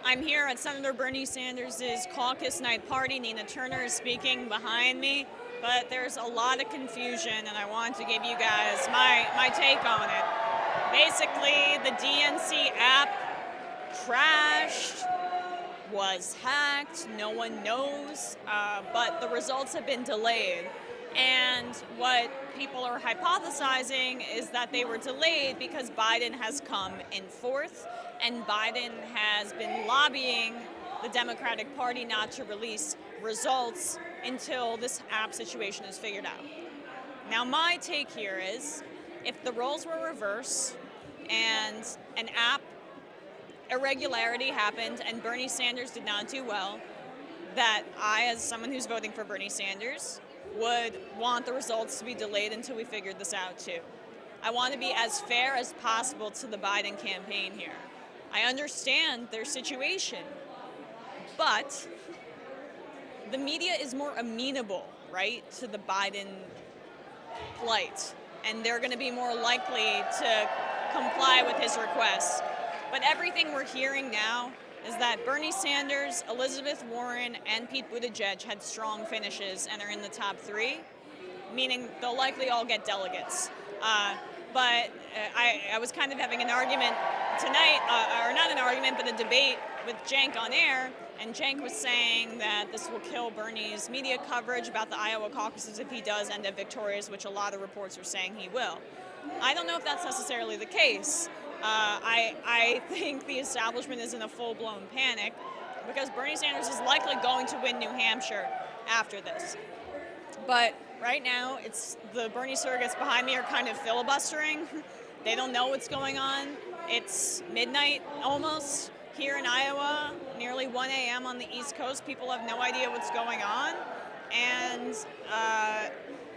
I'm here at Senator Bernie Sanders' caucus night party. Nina Turner is speaking behind me, but there's a lot of confusion, and I want to give you guys my take on it. Basically, the DNC app crashed, was hacked, no one knows, but the results have been delayed. And what people are hypothesizing is that they were delayed because Biden has come in fourth, and Biden has been lobbying the Democratic Party not to release results until this app situation is figured out. Now, my take here is, if the roles were reversed and an app irregularity happened and Bernie Sanders did not do well, that I, as someone who's voting for Bernie Sanders, would want the results to be delayed until we figured this out too. I want to be as fair as possible to the Biden campaign here. I understand their situation, but the media is more amenable, right, to the Biden plight, and they're going to be more likely to comply with his requests. But everything we're hearing now is that Bernie Sanders, Elizabeth Warren, and Pete Buttigieg had strong finishes and are in the top three, meaning they'll likely all get delegates. But I was kind of having an argument tonight, or not an argument, but a debate with Cenk on air, and Cenk was saying that this will kill Bernie's media coverage about the Iowa caucuses if he does end up victorious, which a lot of reports are saying he will. I don't know if that's necessarily the case. I think the establishment is in a full-blown panic because Bernie Sanders is likely going to win New Hampshire after this. But right now, it's the Bernie surrogates behind me are kind of filibustering. They don't know what's going on. It's midnight almost here in Iowa, nearly 1 a.m. on the East Coast. People have no idea what's going on. And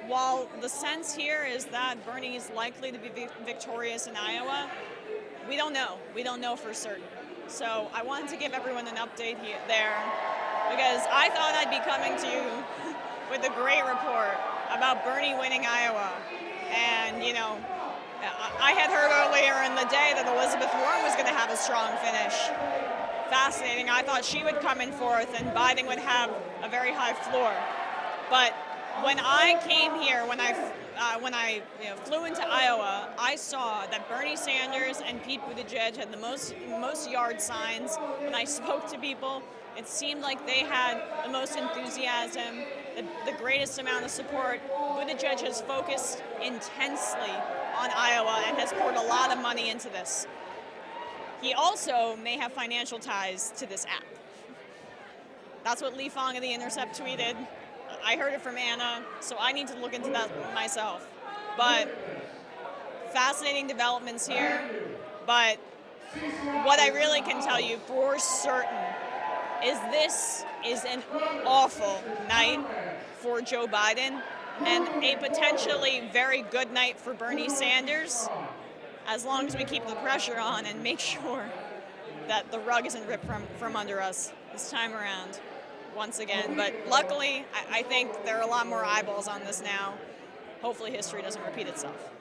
while the sense here is that Bernie is likely to be victorious in Iowa, we don't know. We don't know for certain. So I wanted to give everyone an update here, there, because I thought I'd be coming to you with a great report about Bernie winning Iowa. And, you know, I had heard earlier in the day that Elizabeth Warren was going to have a strong finish. Fascinating. I thought she would come in fourth and Biden would have a very high floor. But when I came here, when I flew into Iowa, I saw that Bernie Sanders and Pete Buttigieg had the most yard signs. When I spoke to people, it seemed like they had the most enthusiasm, the greatest amount of support. Buttigieg has focused intensely on Iowa and has poured a lot of money into this. He also may have financial ties to this app. That's what Lee Fong of The Intercept tweeted. I heard it from Anna, so I need to look into that myself. But fascinating developments here. But what I really can tell you for certain is this is an awful night for Joe Biden and a potentially very good night for Bernie Sanders, as long as we keep the pressure on and make sure that the rug isn't ripped from under us this time around once again. But luckily, I think there are a lot more eyeballs on this now. Hopefully history doesn't repeat itself.